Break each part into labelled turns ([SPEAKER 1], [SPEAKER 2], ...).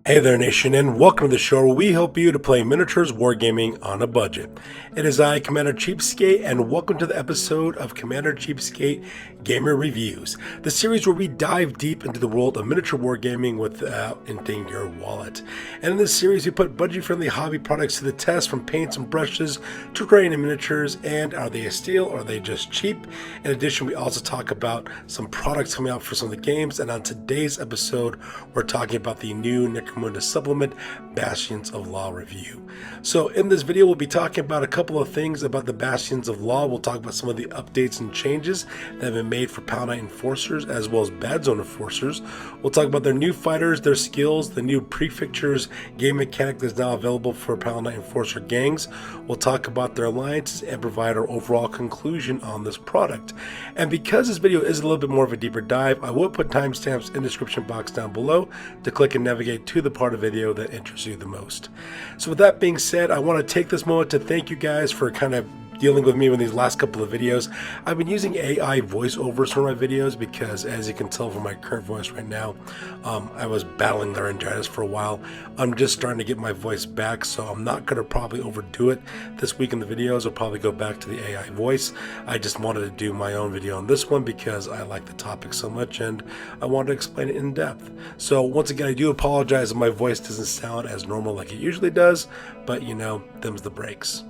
[SPEAKER 1] Hey there, Nation, and welcome to the show where we help you to play miniatures wargaming on a budget. It is I, Commander Cheapskate, and welcome to the episode of Commander Cheapskate Gamer Reviews, the series where we dive deep into the world of miniature wargaming without emptying your wallet. And in this series, we put budget-friendly hobby products to the test, from paints and brushes to creating and miniatures, and are they a steal or are they just cheap? In addition, we also talk about some products coming out for some of the games, and on today's episode, we're talking about the new Necromunda supplement, Bastions of Law review. So in this video, we'll be talking about a couple of things about the Bastions of Law. We'll talk about some of the updates and changes that have been made for Palanite Enforcers as well as Badzone Enforcers. We'll talk about their new fighters, their skills, the new Prefectures game mechanic that's now available for Palanite Enforcer gangs. We'll talk about their alliances and provide our overall conclusion on this product. And because this video is a little bit more of a deeper dive, I will put timestamps in the description box down below to click and navigate to the part of the video that interests you the most. So with that being said, I want to take this moment to thank you guys for kind of dealing with me in these last couple of videos. I've been using AI voiceovers for my videos because, as you can tell from my current voice right now, I was battling laryngitis for a while. I'm just starting to get my voice back, so I'm not going to probably overdo it this week in the videos. I'll probably go back to the AI voice. I just wanted to do my own video on this one because I like the topic so much and I wanted to explain it in depth. So once again, I do apologize if my voice doesn't sound as normal like it usually does, but you know, them's the breaks.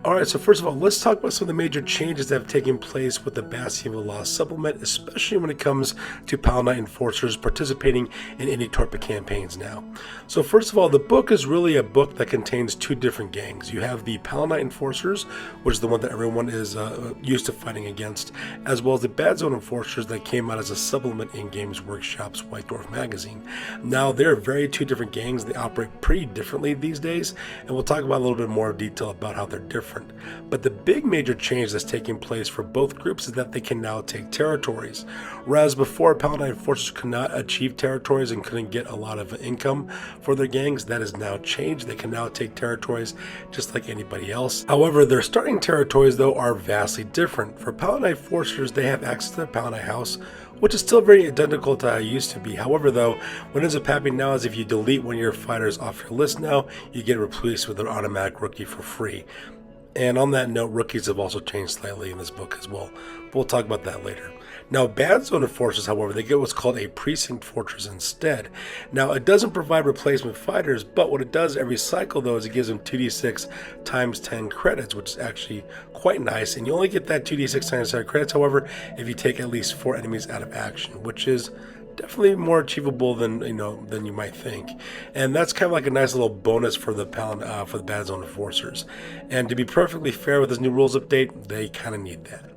[SPEAKER 1] Alright, so first of all, let's talk about some of the major changes that have taken place with the Bastions of Law supplement, especially when it comes to Palanite Enforcers participating in any Torpid campaigns now. So first of all, the book is really a book that contains two different gangs. You have the Palanite Enforcers, which is the one that everyone is used to fighting against, as well as the Badzone Enforcers that came out as a supplement in Games Workshop's White Dwarf magazine. Now, they're very two different gangs. They operate pretty differently these days, and we'll talk about a little bit more detail about how they're different. But the big major change that's taking place for both groups is that they can now take territories. Whereas before, Palanite Enforcers could not achieve territories and couldn't get a lot of income for their gangs, that has now changed. They can now take territories just like anybody else. However, their starting territories, though, are vastly different. For Palanite Enforcers, they have access to the Palanite House, which is still very identical to how it used to be. However, though, what ends up happening now is if you delete one of your fighters off your list now, you get replaced with an automatic rookie for free. And on that note, rookies have also changed slightly in this book as well. But we'll talk about that later. Now, Badzone Enforcers, however, they get what's called a Precinct Fortress instead. Now, it doesn't provide replacement fighters, but what it does every cycle, though, is it gives them 2d6 times 10 credits, which is actually quite nice. And you only get that 2d6 times 10 credits, however, if you take at least 4 enemies out of action, which is definitely more achievable than you might think, and that's kind of like a nice little bonus for the Badzone Enforcers. And to be perfectly fair with this new rules update, they kind of need that.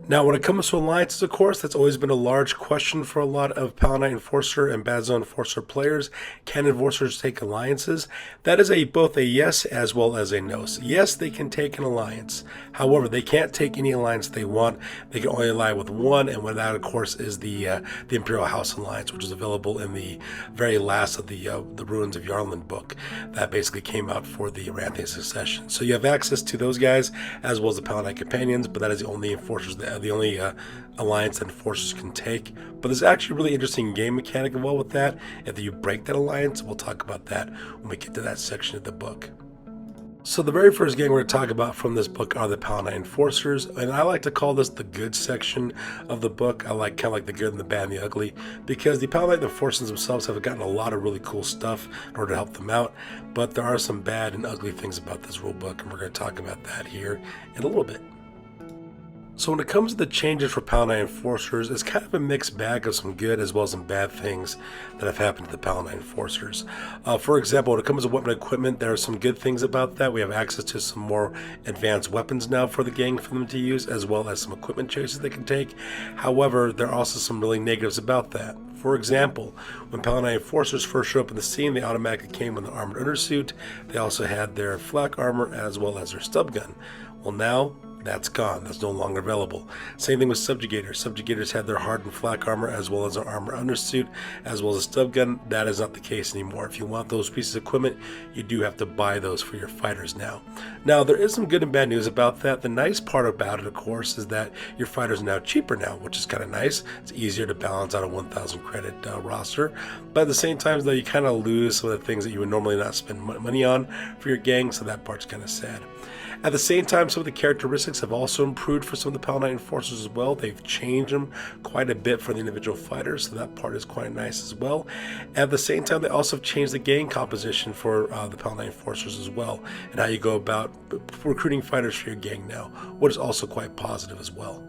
[SPEAKER 1] Now, when it comes to alliances, of course, that's always been a large question for a lot of Palanite Enforcer and Badzone Enforcer players. Can Enforcers take alliances? That is both a yes as well as a no. So yes, they can take an alliance. However, they can't take any alliance they want. They can only ally with one, and that, of course, is the Imperial House Alliance, which is available in the very last of the Ruins of Yarland book that basically came out for the Ranthian Succession. So you have access to those guys as well as the Palanite Companions, but that is the only Enforcers the only alliance that Enforcers can take. But there's actually a really interesting game mechanic involved with that. If you break that alliance, we'll talk about that when we get to that section of the book. So the very first gang we're going to talk about from this book are the Palanite Enforcers, and I like to call this the good section of the book. I like kind of like the good and the bad and the ugly, because the Palanite Enforcers themselves have gotten a lot of really cool stuff in order to help them out, but there are some bad and ugly things about this rule book, and we're going to talk about that here in a little bit. So when it comes to the changes for Palanite Enforcers, it's kind of a mixed bag of some good as well as some bad things that have happened to the Palanite Enforcers. For example, when it comes to weapon equipment, there are some good things about that. We have access to some more advanced weapons now for the gang for them to use, as well as some equipment choices they can take. However, there are also some really negatives about that. For example, when Palanite Enforcers first showed up in the scene, they automatically came with an armored undersuit. They also had their flak armor as well as their stub gun. Well, now That's gone. That's no longer available. Same thing with Subjugators. Subjugators had their hardened flak armor as well as their armor undersuit, as well as a stub gun. That is not the case anymore. If you want those pieces of equipment, you do have to buy those for your fighters now. Now, there is some good and bad news about that. The nice part about it, of course, is that your fighters are now cheaper now, which is kind of nice. It's easier to balance out a 1,000 credit roster. But at the same time, though, you kind of lose some of the things that you would normally not spend money on for your gang, so that part's kind of sad. At the same time, some of the characteristics have also improved for some of the Palanite Enforcers as well. They've changed them quite a bit for the individual fighters, so that part is quite nice as well. At the same time, they also have changed the gang composition for the Palanite Enforcers as well, and how you go about recruiting fighters for your gang now, which is also quite positive as well.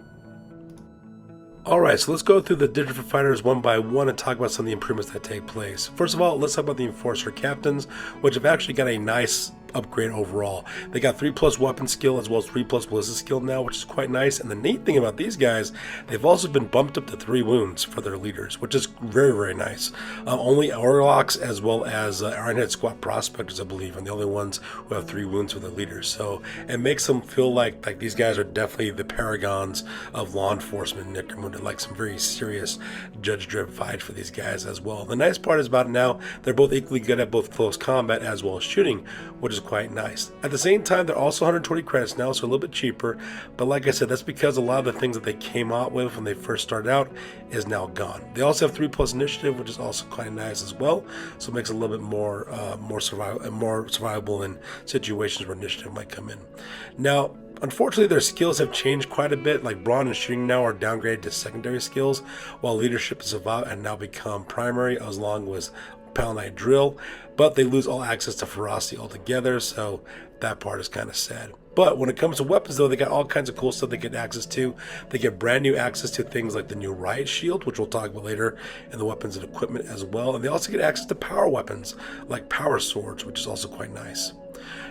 [SPEAKER 1] Alright, so let's go through the different fighters one by one and talk about some of the improvements that take place. First of all, let's talk about the Enforcer Captains, which have actually got a nice upgrade overall. They got 3+ weapon skill as well as 3+ ballistic skill now, which is quite nice. And the neat thing about these guys, they've also been bumped up to 3 wounds for their leaders, which is very, very nice. Only Orlocks as well as Ironhead Squat Prospectors, I believe, are the only ones who have 3 wounds for their leaders. So it makes them feel like these guys are definitely the paragons of law enforcement in Necromunda, like some very serious judge-driven fight for these guys as well. The nice part is about now, they're both equally good at both close combat as well as shooting, which is quite nice. At the same time, they're also 120 credits now, so a little bit cheaper, but like I said, that's because a lot of the things that they came out with when they first started out is now gone. They also have 3+ initiative, which is also quite nice as well, so it makes it a little bit more survivable in situations where initiative might come in. Now, unfortunately, their skills have changed quite a bit. Like brawn and shooting now are downgraded to secondary skills, while leadership is about and now become primary, as long as Palanite drill, but they lose all access to ferocity altogether, so that part is kind of sad. But when it comes to weapons, though, they got all kinds of cool stuff they get access to. They get brand new access to things like the new riot shield, which we'll talk about later, and the weapons and equipment as well. And they also get access to power weapons like power swords, which is also quite nice.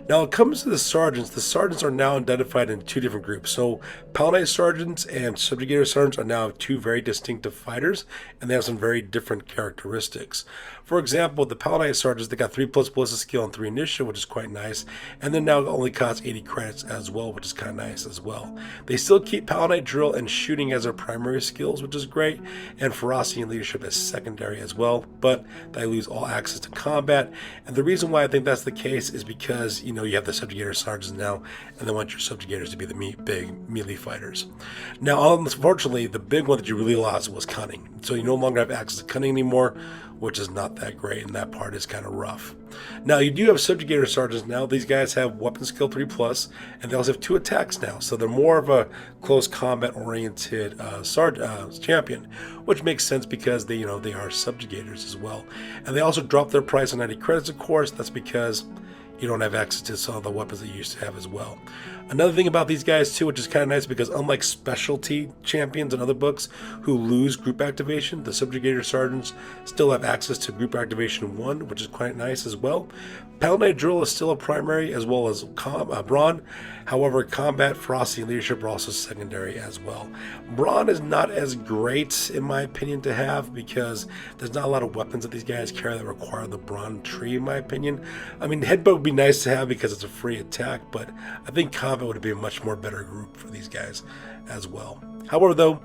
[SPEAKER 1] Now, when it comes to the sergeants are now identified in 2 different groups. So, Palanite sergeants and Subjugator sergeants are now 2 very distinctive fighters, and they have some very different characteristics. For example, the Palanite sergeants, they got 3+ ballistic skill and 3 initiative, which is quite nice, and then now only cost 80 credits as well, which is kind of nice as well. They still keep Palanite drill and shooting as their primary skills, which is great, and ferocity and leadership as secondary as well, but they lose all access to combat. And the reason why I think that's the case is because, you have the Subjugator sergeants now, and they want your Subjugators to be the big melee fighters. Now, unfortunately, the big one that you really lost was cunning. So you no longer have access to cunning anymore, which is not that great, and that part is kind of rough. Now, you do have Subjugator sergeants now. These guys have weapon skill 3+, and they also have 2 attacks now, so they're more of a close combat oriented champion, which makes sense because they are Subjugators as well. And they also drop their price on 90 credits, of course. That's because you don't have access to some of the weapons that you used to have as well. Another thing about these guys too, which is kind of nice, because unlike specialty champions in other books who lose group activation, the Subjugator sergeants still have access to group activation 1, which is quite nice as well. Palanite drill is still a primary as well as brawn. However, combat, ferocity, and leadership are also secondary as well. Brawn is not as great, in my opinion, to have, because there's not a lot of weapons that these guys carry that require the brawn tree, in my opinion. I mean, headbutt would be nice to have because it's a free attack, but I think combat would be a much more better group for these guys as well. However, though,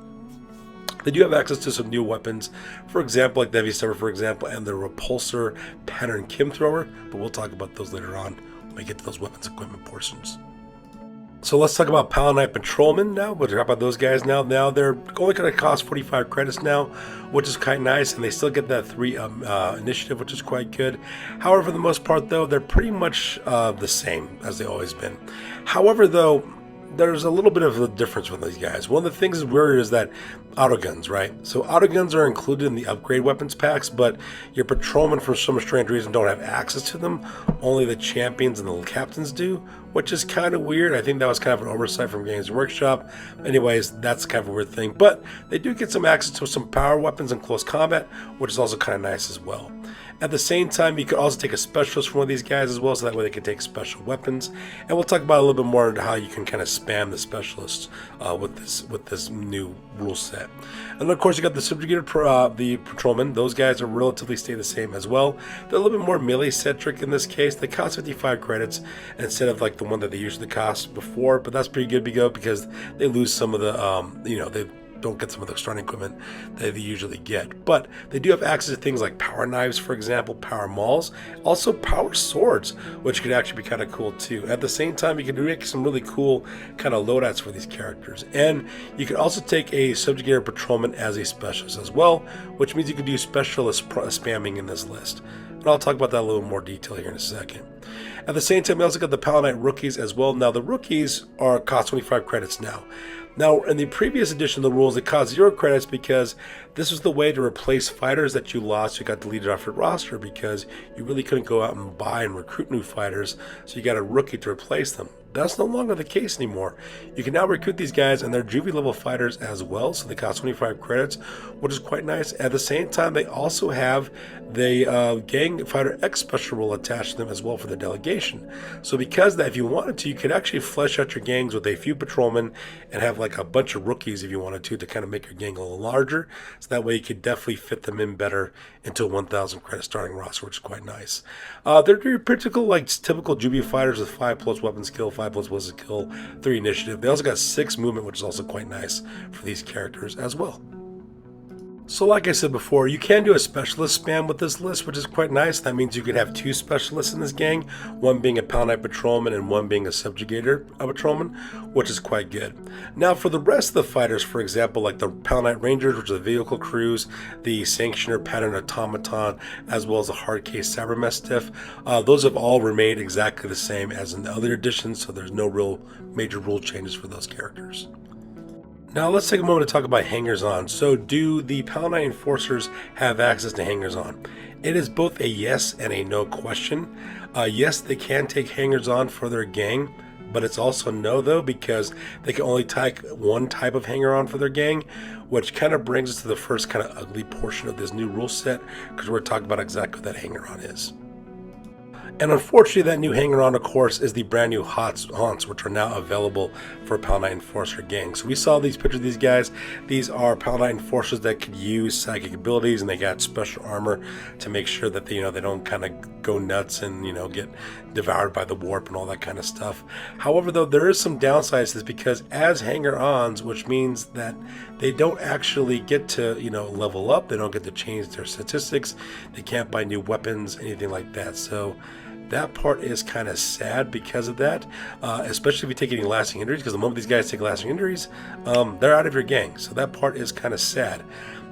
[SPEAKER 1] they do have access to some new weapons, for example, like the Heavy Stubber, for example, and the Repulsor Pattern Kim Thrower, but we'll talk about those later on when we get to those weapons equipment portions. So let's talk about Palanite Patrolmen now. We'll talk about those guys now. Now they're only going to cost 45 credits now, which is quite nice, and they still get that 3 initiative, which is quite good. However, for the most part, though, they're pretty much the same as they've always been. However, though, there's a little bit of a difference with these guys. One of the things that's weird is that autoguns, right? So autoguns are included in the upgrade weapons packs, but your patrolmen, for some strange reason, don't have access to them. Only the champions and the captains do, which is kind of weird. I think that was kind of an oversight from Games Workshop. Anyways, that's kind of a weird thing. But they do get some access to some power weapons in close combat, which is also kind of nice as well. At the same time, you could also take a specialist from one of these guys as well, so that way they can take special weapons. And we'll talk about a little bit more into how you can kind of spam the specialists with this new rule set. And then of course you got the subjugator, the patrolmen. Those guys are relatively stay the same as well. They're a little bit more melee-centric in this case. They cost 55 credits instead of like the one that they usually cost before, but that's pretty good because they lose some of the, they don't get some of the starting equipment that they usually get. But they do have access to things like power knives, for example, power mauls, also power swords, which could actually be kind of cool too. At the same time, you can make some really cool kind of loadouts for these characters. And you can also take a subjugator patrolman as a specialist as well, which means you can do specialist spamming in this list. And I'll talk about that in a little more detail here in a second. At the same time, we also got the Palanite rookies as well. Now, the rookies cost 25 credits now. Now, in the previous edition of the rules, it cost 0 credits because this was the way to replace fighters that you lost who got deleted off your roster because you really couldn't go out and buy and recruit new fighters, so you got a rookie to replace them. That's no longer the case anymore. You can now recruit these guys, and they're juvie level fighters as well, so they cost 25 credits, which is quite nice. At the same time, they also have the Gang Fighter X special rule attached to them as well for the delegation. So because of that, if you wanted to, you could actually flesh out your gangs with a few patrolmen and have like a bunch of rookies if you wanted to kind of make your gang a little larger. So that way you could definitely fit them in better into a 1,000 credit starting roster, which is quite nice. They're your typical juvie fighters with 5+ weapon skill, 5+ ballistic skill, 3 initiative. They also got 6 movement, which is also quite nice for these characters as well. So like I said before, you can do a specialist spam with this list, which is quite nice. That means you could have 2 specialists in this gang, one being a Palanite patrolman and one being a subjugator patrolman, which is quite good. Now for the rest of the fighters, for example, like the Palanite Rangers, which are the vehicle crews, the Sanctioner Pattern Automaton, as well as the Hardcase Cybermastiff, those have all remained exactly the same as in the other editions, so there's no real major rule changes for those characters. Now let's take a moment to talk about hangers-on. So do the Palanite Enforcers have access to hangers-on? It is both a yes and a no question. Yes, they can take hangers-on for their gang, but it's also no though, because they can only take one type of hanger-on for their gang, which kind of brings us to the first kind of ugly portion of this new rule set, because we're talking about exactly what that hanger-on is. And unfortunately, that new hanger-on, of course, is the brand new Haunts, which are now available for Palanite Enforcer gangs. So we saw these pictures of these guys. These are Palanite Enforcers that could use psychic abilities, and they got special armor to make sure that they don't kind of go nuts and get devoured by the warp and all that kind of stuff. However, though, there is some downsides to this because as hanger-ons, which means that they don't actually get to level up, they don't get to change their statistics, they can't buy new weapons, anything like that. So that part is kind of sad because of that, especially if you take any lasting injuries, because the moment these guys take lasting injuries, they're out of your gang. So that part is kind of sad.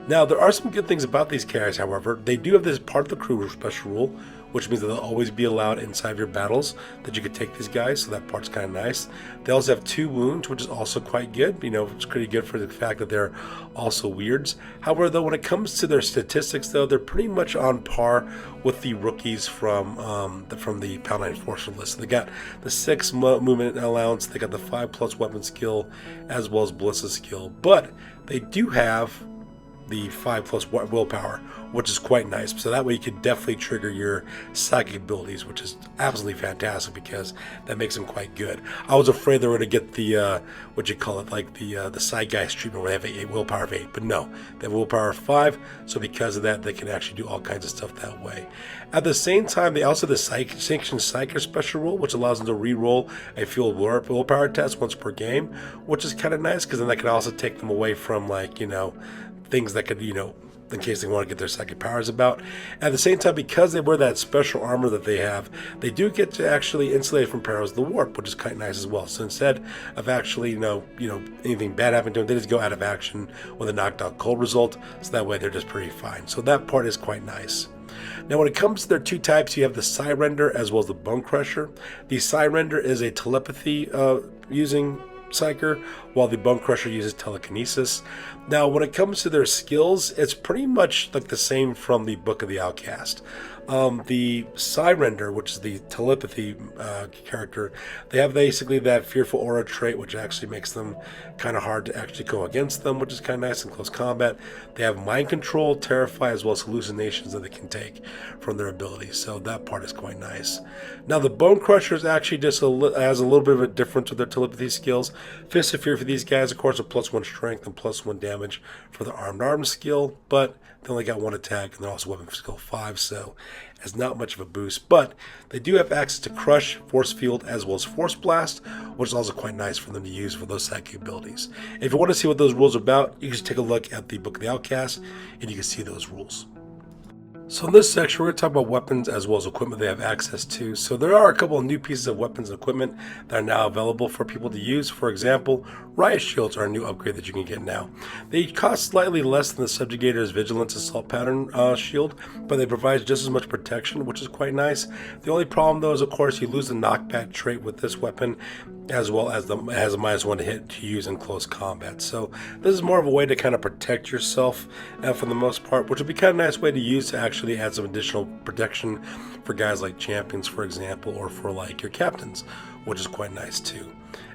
[SPEAKER 1] Now, there are some good things about these characters, however. They do have this part of the crew special rule, which means that they'll always be allowed inside of your battles that you could take these guys, so that part's kind of nice. They also have 2 wounds, which is also quite good. It's pretty good for the fact that they're also weirds. However, though, when it comes to their statistics, though, they're pretty much on par with the rookies from the Palanite Enforcer list. They got the 6 movement allowance, they got the 5+ weapon skill, as well as ballista skill, but they do have the 5+ willpower, which is quite nice. So that way you can definitely trigger your psychic abilities, which is absolutely fantastic because that makes them quite good. I was afraid they were going to get the the Zeitgeist treatment where they have a willpower of 8, but no, they have willpower of 5. So because of that, they can actually do all kinds of stuff that way. At the same time, they also have the Sanctioned Psyker special rule, which allows them to re-roll a fuel willpower test once per game, which is kind of nice because then that can also take them away from things that could, in case they want to get their psychic powers about. At the same time, because they wear that special armor that they have, they do get to actually insulate from perils of the warp, which is quite nice as well. So instead of actually, anything bad happening to them, they just go out of action with a knocked out cold result. So that way they're just pretty fine. So that part is quite nice. Now, when it comes to their 2 types, you have the Psyrender as well as the Bone Crusher. The Psyrender is a telepathy using Psyker, while the Bone Crusher uses telekinesis. Now, when it comes to their skills, it's pretty much like the same from the Book of the Outcast. The Syrender, which is the telepathy character, they have basically that fearful aura trait, which actually makes them kind of hard to actually go against them, which is kind of nice in close combat. They have mind control, terrify, as well as hallucinations that they can take from their abilities, so that part is quite nice. Now the Bone Crusher is actually just has a little bit of a difference with their telepathy skills. Fist of Fear for these guys, of course, a +1 strength and +1 damage for the armed skill, but they only got 1 attack, and they're also weapon skill 5, so it's not much of a boost. But they do have access to Crush, Force Field, as well as Force Blast, which is also quite nice for them to use for those psychic abilities. If you want to see what those rules are about, you can just take a look at the Book of the Outcast, and you can see those rules. So in this section, we're going to talk about weapons as well as equipment they have access to. So there are a couple of new pieces of weapons and equipment that are now available for people to use. For example, Riot Shields are a new upgrade that you can get now. They cost slightly less than the Subjugator's Vigilance Assault Pattern shield, but they provide just as much protection, which is quite nice. The only problem though is, of course, you lose the knockback trait with this weapon, as well as it has a -1 to hit to use in close combat. So this is more of a way to kind of protect yourself for the most part, which would be kind of a nice way to use to actually add some additional protection for guys like champions, for example, or for like your captains, which is quite nice too.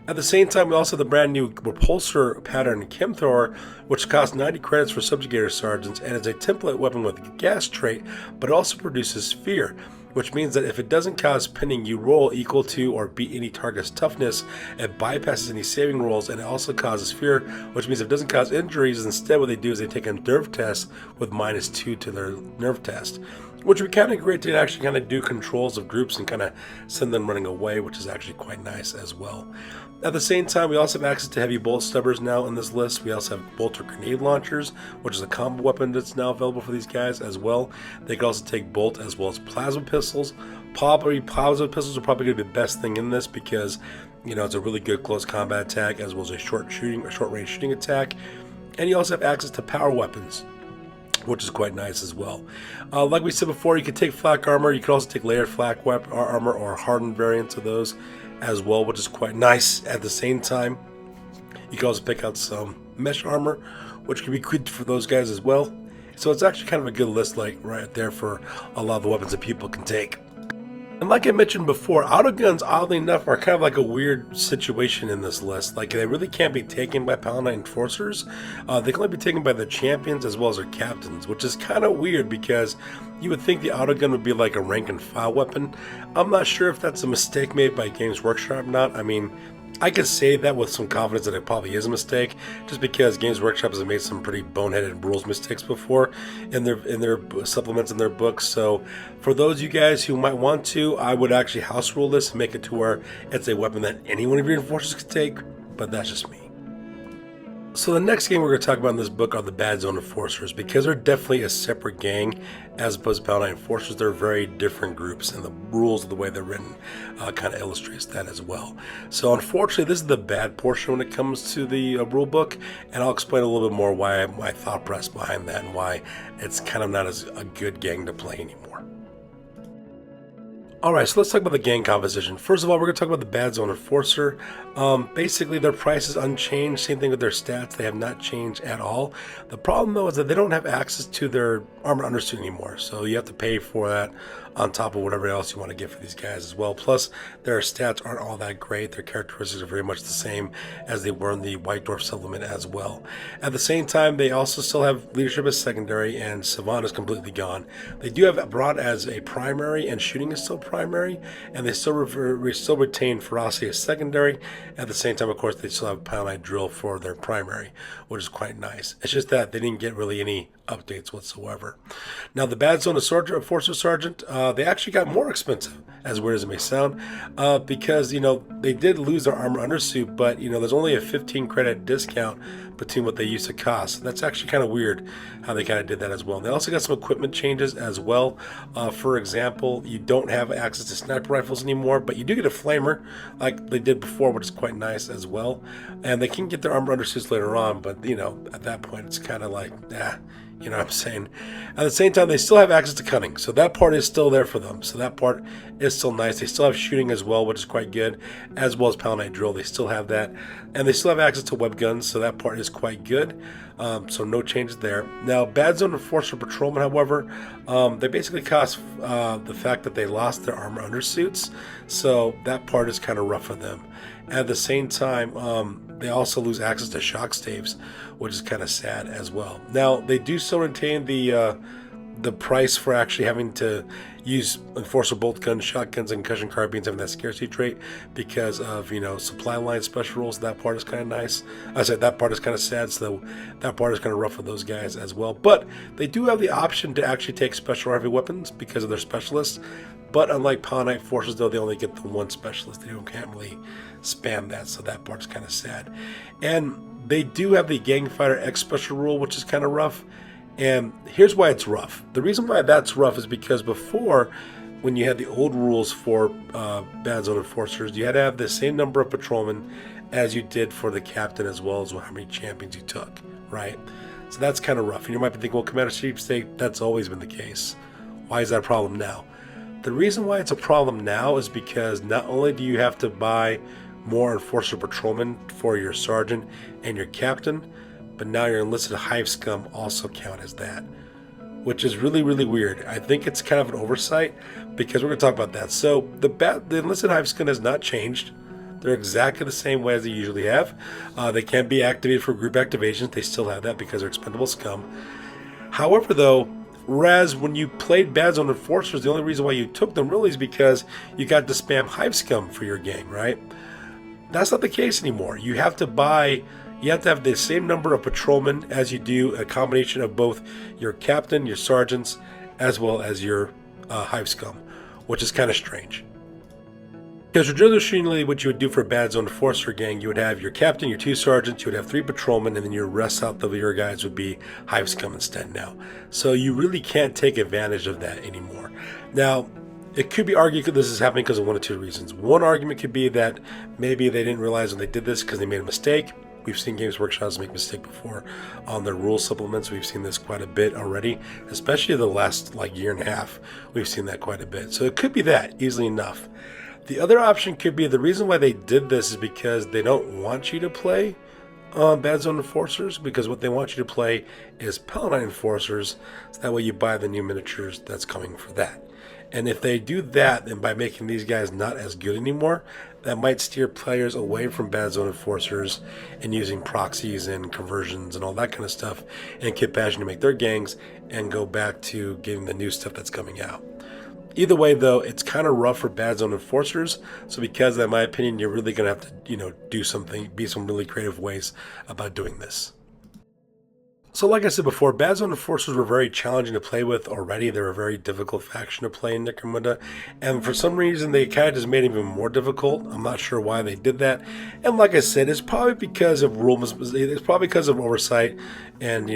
[SPEAKER 1] At the same time, we also have the brand new Repulsor Pattern Chemthrower, which costs 90 credits for Subjugator Sergeants and is a template weapon with a gas trait, but it also produces fear, which means that if it doesn't cause pinning, you roll equal to or beat any target's toughness. It bypasses any saving rolls, and it also causes fear, which means if it doesn't cause injuries, instead what they do is they take a nerve test with -2 to their nerve test, which would be kind of great to actually kind of do controls of groups and kind of send them running away, which is actually quite nice as well. At the same time, we also have access to heavy bolt stubbers now in this list. We also have bolter grenade launchers, which is a combo weapon that's now available for these guys as well. They can also take bolt as well as plasma pistols. Probably plasma pistols are probably going to be the best thing in this because, you know, it's a really good close combat attack as well as a short range shooting attack. And you also have access to power weapons, which is quite nice as well. Like we said before, you can take flak armor. You can also take layered flak armor or hardened variants of those as well, which is quite nice. At the same time, you can also pick out some mesh armor, which can be good for those guys as well. So it's actually kind of a good list, like right there for a lot of the weapons that people can take. And like I mentioned before, autoguns, oddly enough, are kind of like a weird situation in this list. Like, they really can't be taken by Palanite Enforcers. They can only be taken by their champions as well as their captains, which is kind of weird because you would think the autogun would be like a rank and file weapon. I'm not sure if that's a mistake made by Games Workshop or not. I mean, I could say that with some confidence that it probably is a mistake, just because Games Workshop has made some pretty boneheaded rules mistakes before in their supplements and their books. So for those of you guys who might want to, I would actually house rule this and make it to where it's a weapon that any one of your enforcers could take, but that's just me. So the next gang we're going to talk about in this book are the Badzone Enforcers, because they're definitely a separate gang as opposed to Palanite Enforcers. They're very different groups, and the rules of the way they're written kind of illustrates that as well. So unfortunately, this is the bad portion when it comes to the rule book, and I'll explain a little bit more why my thought process behind that and why it's kind of not as a good gang to play anymore. Alright, so let's talk about the gang composition. First of all, we're going to talk about the Badzone Enforcer. Basically, their price is unchanged. Same thing with their stats. They have not changed at all. The problem, though, is that they don't have access to their armor undersuit anymore. So you have to pay for that on top of whatever else you want to get for these guys as well. Plus, their stats aren't all that great. Their characteristics are very much the same as they were in the White Dwarf supplement as well. At the same time, they also still have leadership as secondary, and Savant is completely gone. They do have Broad as a primary, and shooting is still primary, and they still retain ferocity as secondary. At the same time, of course, they still have Palanite Drill for their primary, which is quite nice. It's just that they didn't get really any updates whatsoever. Now, the Badzone Enforcer Sergeant, they actually got more expensive, as weird as it may sound, because, you know, they did lose their armor undersuit, but, you know, there's only a 15 credit discount between what they used to cost. That's actually kind of weird how they kind of did that as well. They also got some equipment changes as well. For example, you don't have access to sniper rifles anymore, but you do get a flamer like they did before, which is quite nice as well. And they can get their armor undersuits later on, but, you know, at that point, it's kind of like, You know what I'm saying? At the same time, they still have access to cunning, so that part is still there for them. So that part is still nice. They still have shooting as well, which is quite good, as well as Palanite drill. They still have that, and they still have access to web guns, so that part is quite good. So no changes there. Now, Badzone Enforcer Patrolman, however, they basically cost the fact that they lost their armor undersuits, so that part is kind of rough for them. At the same time, they also lose access to shock staves, which is kind of sad as well. Now, they do still retain the price for actually having to use Enforcer bolt guns, shotguns, and concussion carbines having that scarcity trait because of, you know, supply line special rules. That part is kind of nice. I said that part is kind of sad, so that part is kind of rough for those guys as well. But they do have the option to actually take special heavy weapons because of their specialists. But unlike Palanite Forces, though, they only get the one specialist. They can't really spam that, so that part's kind of sad. And they do have the Gang Fighter X special rule, which is kind of rough. And here's why it's rough. The reason why that's rough is because before, when you had the old rules for Badzone Enforcers, you had to have the same number of patrolmen as you did for the captain, as well as how many champions you took, right? So that's kind of rough. And you might be thinking, well, Commander Cheapskate, that's always been the case. Why is that a problem now? The reason why it's a problem now is because not only do you have to buy more Enforcer patrolmen for your sergeant and your captain, but now your enlisted hive scum also count as that, which is really, really weird. I think it's kind of an oversight because we're going to talk about that. So the enlisted hive scum has not changed. They're exactly the same way as they usually have. They can be activated for group activations. They still have that because they're expendable scum. However, though, whereas when you played Badzone Enforcers, the only reason why you took them really is because you got to spam hive scum for your gang, right? That's not the case anymore. You have to have the same number of patrolmen as you do a combination of both your captain, your sergeants, as well as your hive scum, which is kind of strange. Because traditionally, what you would do for a Badzone Enforcer gang, you would have your captain, your 2 sergeants, you would have 3 patrolmen, and then your rest out of your guys would be hive scum instead now. So you really can't take advantage of that anymore. Now, it could be argued that this is happening because of one of 2 reasons. One argument could be that maybe they didn't realize when they did this because they made a mistake. We've seen Games Workshops make mistakes before on their rule supplements. We've seen this quite a bit already, especially the last year and a half. We've seen that quite a bit. So it could be that, easily enough. The other option could be the reason why they did this is because they don't want you to play Badzone Enforcers, because what they want you to play is Palanite Enforcers, so that way you buy the new miniatures that's coming for that. And if they do that, then by making these guys not as good anymore, that might steer players away from Badzone Enforcers and using proxies and conversions and all that kind of stuff and kit bashing to make their gangs and go back to getting the new stuff that's coming out. Either way, though, it's kind of rough for Badzone Enforcers. So because of that, in my opinion, you're really going to have to, do something, be some really creative ways about doing this. So like I said before, Badzone Enforcers were very challenging to play with already. They were a very difficult faction to play in Necromunda. And for some reason, they kind of just made it even more difficult. I'm not sure why they did that. And like I said, it's probably because of it's probably because of oversight and,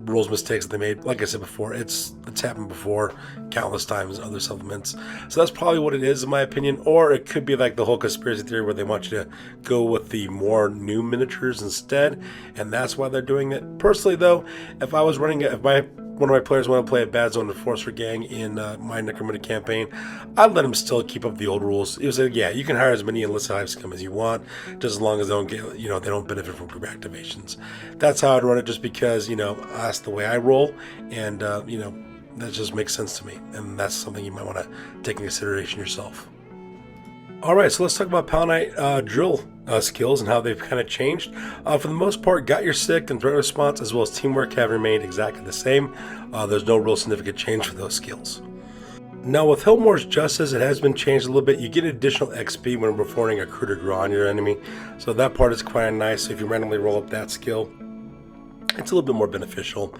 [SPEAKER 1] rules mistakes that they made. Like I said before, it's happened before countless times in other supplements. So that's probably what it is, in my opinion. Or it could be like the whole conspiracy theory where they want you to go with the more new miniatures instead. And that's why they're doing it. Personally, though, if I was running, one of my players want to play a Badzone Enforcer gang in my Necromunda campaign, I'd let them still keep up the old rules. It was like, yeah, you can hire as many enlisted hive scum as you want, just as long as they don't get, they don't benefit from group activations. That's how I'd run it, just because, that's the way I roll, and that just makes sense to me, and that's something you might want to take into consideration yourself. Alright, so let's talk about Palanite drill skills and how they've kind of changed. For the most part, got your sick and threat response as well as teamwork have remained exactly the same. There's no real significant change for those skills. Now with Hillmore's Justice, it has been changed a little bit. You get additional XP when performing a critter draw on your enemy, so that part is quite nice. So if you randomly roll up that skill, it's a little bit more beneficial.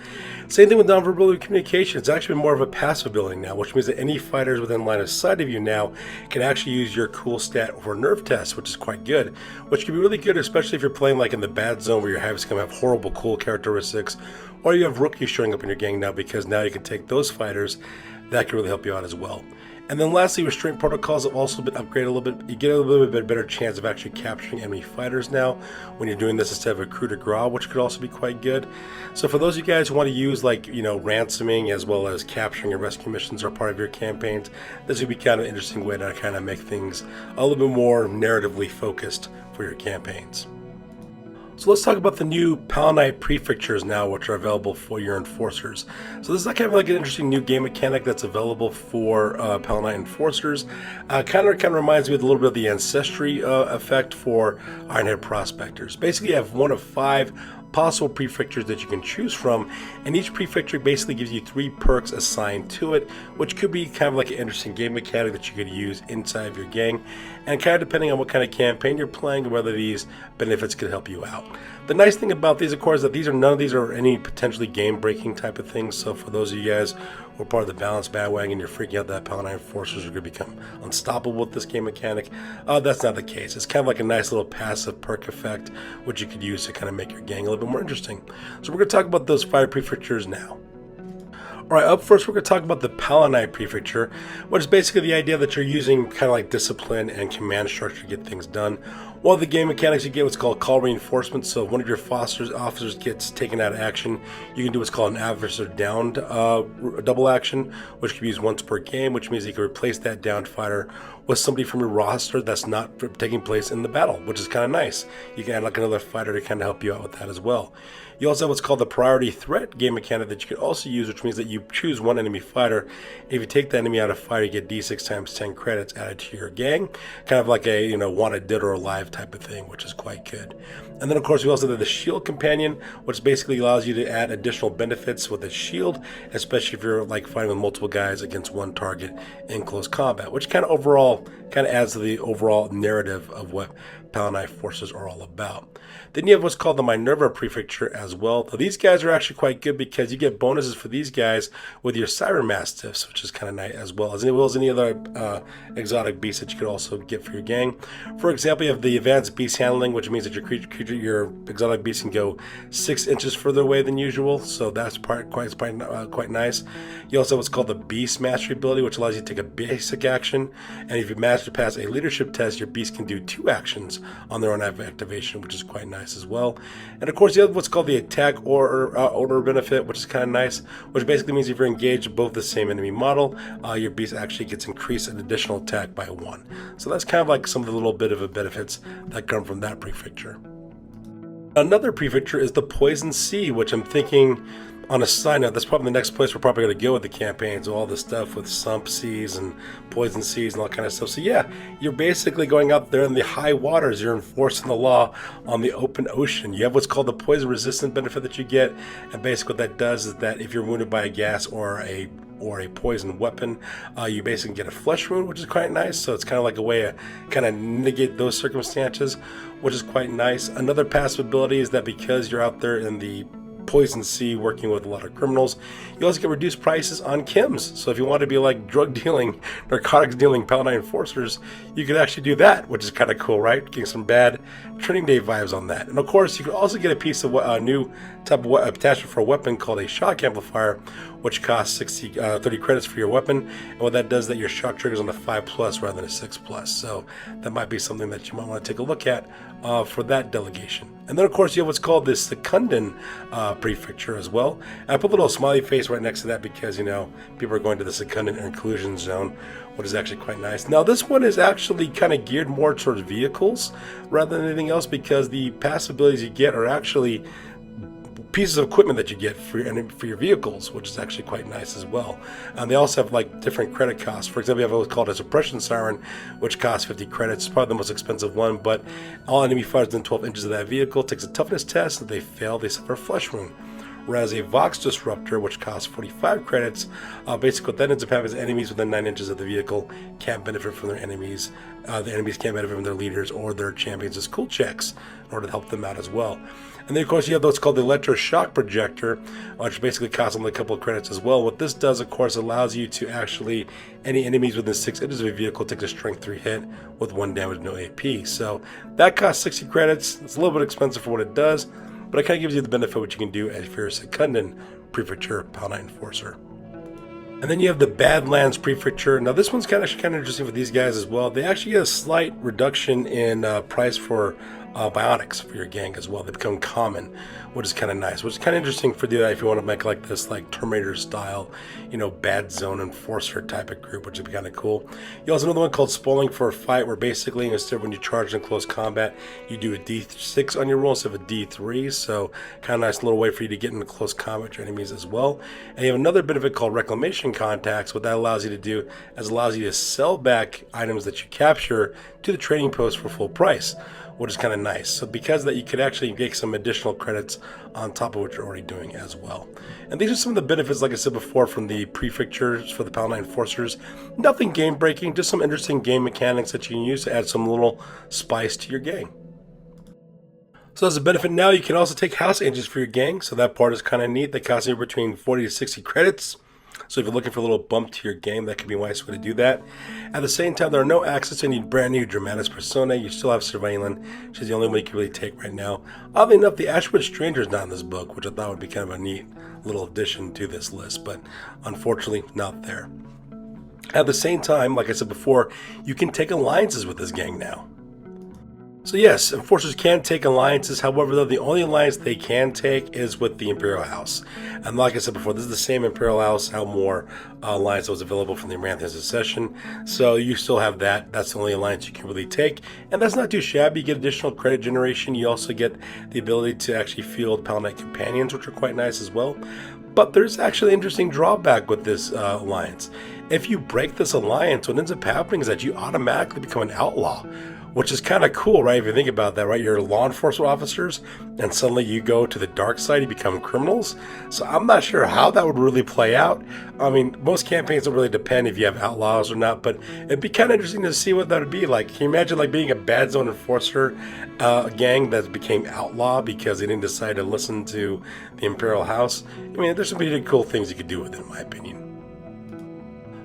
[SPEAKER 1] Same thing with nonverbal communication. It's actually more of a passive ability now, which means that any fighters within line of sight of you now can actually use your cool stat for nerve tests, which is quite good. Which can be really good, especially if you're playing like in the bad zone where your hive scum have horrible cool characteristics, or you have rookies showing up in your gang now, because now you can take those fighters. That can really help you out as well. And then lastly, restraint protocols have also been upgraded a little bit. You get a little bit better chance of actually capturing enemy fighters now when you're doing this instead of a coup de grace, which could also be quite good. So for those of you guys who want to use ransoming as well as capturing and rescue missions are part of your campaigns, this would be kind of an interesting way to kind of make things a little bit more narratively focused for your campaigns. So let's talk about the new Palanite Prefectures now, which are available for your Enforcers. So this is kind of like an interesting new game mechanic that's available for Palanite Enforcers. Kind of reminds me of a little bit of the Ancestry effect for Ironhead Prospectors. Basically, you have one of 5 possible prefectures that you can choose from, and each prefecture basically gives you 3 perks assigned to it, which could be kind of like an interesting game mechanic that you could use inside of your gang, and kind of depending on what kind of campaign you're playing, whether these benefits could help you out. The nice thing about these, of course, is that none of these are any potentially game-breaking type of things. So for those of you guys who are part of the balance bandwagon, you're freaking out that Palanite Enforcers are going to become unstoppable with this game mechanic. That's not the case. It's kind of like a nice little passive perk effect, which you could use to kind of make your gang a little bit more interesting. So we're going to talk about those 5 prefectures now. Alright, up first we're going to talk about the Palanite Prefecture, which is basically the idea that you're using kind of like discipline and command structure to get things done. One of the game mechanics you get what's called call reinforcement, so if one of your officers gets taken out of action, you can do what's called an officer downed double action, which can be used once per game, which means you can replace that downed fighter with somebody from your roster that's not taking place in the battle, which is kind of nice. You can add like another fighter to kind of help you out with that as well. You also have what's called the priority threat game mechanic that you can also use, which means that you choose one enemy fighter. If you take the enemy out of fire, you get d6 times 10 credits added to your gang, kind of like a wanted dead or alive type of thing, which is quite good. And then of course we also have the shield companion, which basically allows you to add additional benefits with a shield, especially if you're like fighting with multiple guys against one target in close combat, which kind of adds to the overall narrative of what Palanite Forces are all about. Then you have what's called the Minerva Prefecture as well. So these guys are actually quite good because you get bonuses for these guys with your Cyber Mastiffs, which is kind of nice, as well as any other exotic beasts that you could also get for your gang. For example, you have the Advanced Beast Handling, which means that your exotic beast can go 6 inches further away than usual, so that's quite nice. You also have what's called the Beast Mastery ability, which allows you to take a basic action, and if you manage to pass a leadership test, your beast can do 2 actions on their own activation, which is quite nice as well. And of course you have what's called the attack order benefit, which is kind of nice, which basically means if you're engaged with both the same enemy model, your beast actually gets increased an additional attack by 1. So that's kind of like some of the little bit of benefits that come from that prefecture. Another prefecture is the Poison Sea, which I'm thinking, on a side note, that's probably the next place we're probably going to go with the campaigns, all this stuff with sump seas and poison seas and all kind of stuff. So yeah, you're basically going out there in the high waters. You're enforcing the law on the open ocean. You have what's called the poison resistant benefit that you get, and basically what that does is that if you're wounded by a gas or a poison weapon, you basically get a flesh wound, which is quite nice. So it's kind of like a way to kind of negate those circumstances, which is quite nice. Another passive ability is that because you're out there in the Poison Sea working with a lot of criminals, you also get reduced prices on chems. So if you want to be like drug dealing, narcotics dealing Palanite Enforcers, you could actually do that, which is kind of cool, right? Getting some bad Training Day vibes on that. And of course, you could also get a piece of a new type of attachment for a weapon called a shock amplifier, which costs 30 credits for your weapon. And what that does is that your shock triggers on a 5+ rather than a 6+. So that might be something that you might want to take a look at for that delegation. And then of course you have what's called the Secundan prefecture as well. And I put a little smiley face right next to that because people are going to the Secundan inclusion zone, which is actually quite nice. Now this one is actually kind of geared more towards vehicles rather than anything else, because the passive abilities you get are actually pieces of equipment that you get for your vehicles, which is actually quite nice as well. They also have like different credit costs. For example, you have what's called a suppression siren, which costs 50 credits. It's probably the most expensive one, but all enemy fighters within 12 inches of that vehicle takes a toughness test. If they fail, they suffer a flesh wound. Whereas a Vox Disruptor, which costs 45 credits, basically what that ends up having is enemies within 9 inches of the vehicle can't benefit from their enemies. The enemies can't benefit from their leaders or their champions as cool checks in order to help them out as well. And then of course you have what's called the Electroshock Projector, which basically costs only a couple of credits as well. What this does, of course, allows you to actually, any enemies within 6 inches of a vehicle takes a strength 3 hit with 1 damage, no AP. So that costs 60 credits. It's a little bit expensive for what it does, but it kind of gives you the benefit of what you can do as if you're a Secundan Prefecture Palanite Enforcer. And then you have the Badlands Prefecture. Now this one's kind of interesting for these guys as well. They actually get a slight reduction in price for bionics for your gang as well. They become common, which is kind of nice, which is kind of interesting for you if you want to make like this like Terminator style, you know, Badzone Enforcer type of group, which would be kind of cool. You also have another one called Spoiling for a Fight, where basically instead of when you charge in close combat, you do a D6 on your roll instead of a D3, so kind of nice little way for you to get into close combat with your enemies as well. And you have another benefit called Reclamation Contacts. What that allows you to do is allows you to sell back items that you capture to the trading post for full price, which is kind of nice. So because of that, you could actually get some additional credits on top of what you're already doing as well. And these are some of the benefits, like I said before, from the prefectures for the Palanite Enforcers. Nothing game breaking, just some interesting game mechanics that you can use to add some little spice to your gang. So as a benefit now, you can also take house agents for your gang, so that part is kind of neat. They cost you between 40 to 60 credits. So if you're looking for a little bump to your game, that could be a nice way to do that. At the same time, there are no access to any brand new Dramatis Personae. You still have Surveillance, which is the only one you can really take right now. Oddly enough, the Ashwood Stranger is not in this book, which I thought would be kind of a neat little addition to this list, but unfortunately not there. At the same time, like I said before, you can take alliances with this gang now. So yes, Enforcers can take alliances. However, though, the only alliance they can take is with the Imperial House. And like I said before, this is the same Imperial House Hellmore alliance that was available from the Amaranthine Succession. So you still have that. That's the only alliance you can really take. And that's not too shabby. You get additional credit generation. You also get the ability to actually field Palanite Companions, which are quite nice as well. But there's actually an interesting drawback with this alliance. If you break this alliance, what ends up happening is that you automatically become an outlaw, which is kind of cool, right? If you think about that, right? You're law enforcement officers, and suddenly you go to the dark side, you become criminals. So I'm not sure how that would really play out. I mean, most campaigns don't really depend if you have outlaws or not, but it'd be kind of interesting to see what that would be like. Can you imagine like being a Badzone Enforcer gang that became outlaw because they didn't decide to listen to the Imperial House? I mean, there's some pretty cool things you could do with it, in my opinion.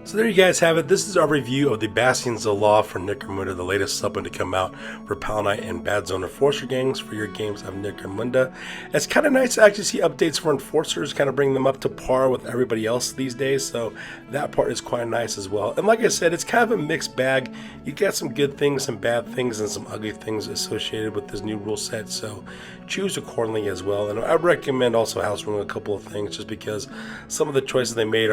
[SPEAKER 1] So there you guys have it. This is our review of the Bastions of Law for Necromunda, the latest supplement to come out for Palanite and Badzone Enforcer gangs for your games of Necromunda. It's kind of nice to actually see updates for Enforcers, kind of bring them up to par with everybody else these days, so that part is quite nice as well. And like I said, it's kind of a mixed bag. You got some good things, some bad things, and some ugly things associated with this new rule set, so choose accordingly as well. And I recommend also house ruling a couple of things, just because some of the choices they made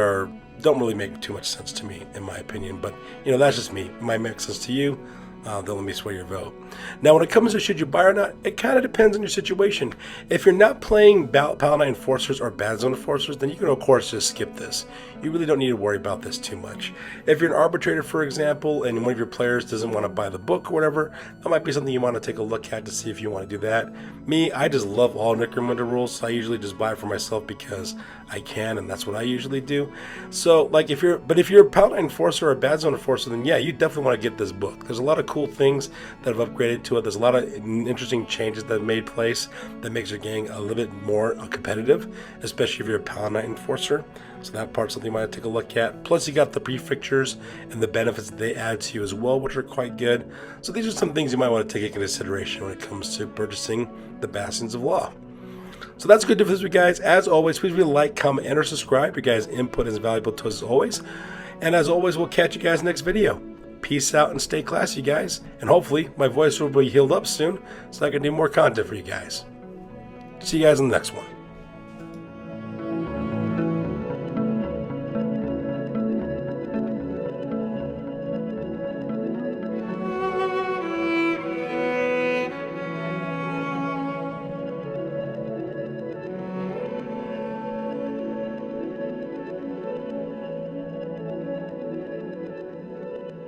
[SPEAKER 1] don't really make too much sense to me, in my opinion. But you know, that's just me. It might make sense to you. Don't let me sway your vote. Now, when it comes to should you buy or not, it kind of depends on your situation. If you're not playing Palanite Enforcers or Badzone Enforcers, then you can of course just skip this. You really don't need to worry about this too much. If you're an arbitrator, for example, and one of your players doesn't want to buy the book or whatever, that might be something you want to take a look at to see if you want to do that. Me, I just love all Necromunda rules, so I usually just buy it for myself because I can, and that's what I usually do. So, like, if you're a Palanite Enforcer or a Badzone Enforcer, then yeah, you definitely want to get this book. There's a lot of cool things that have upgraded to it. There's a lot of interesting changes that have made place that makes your gang a little bit more competitive, especially if you're a Palanite Enforcer. So that part's something you might take a look at. Plus, you got the prefectures and the benefits that they add to you as well, which are quite good. So these are some things you might want to take into consideration when it comes to purchasing the Bastions of Law. So that's good for this week, guys. As always, please really like, comment, and or subscribe. Your guys' input is valuable to us as always. And as always, we'll catch you guys next video. Peace out and stay classy, guys. And hopefully my voice will be healed up soon so I can do more content for you guys. See you guys in the next one.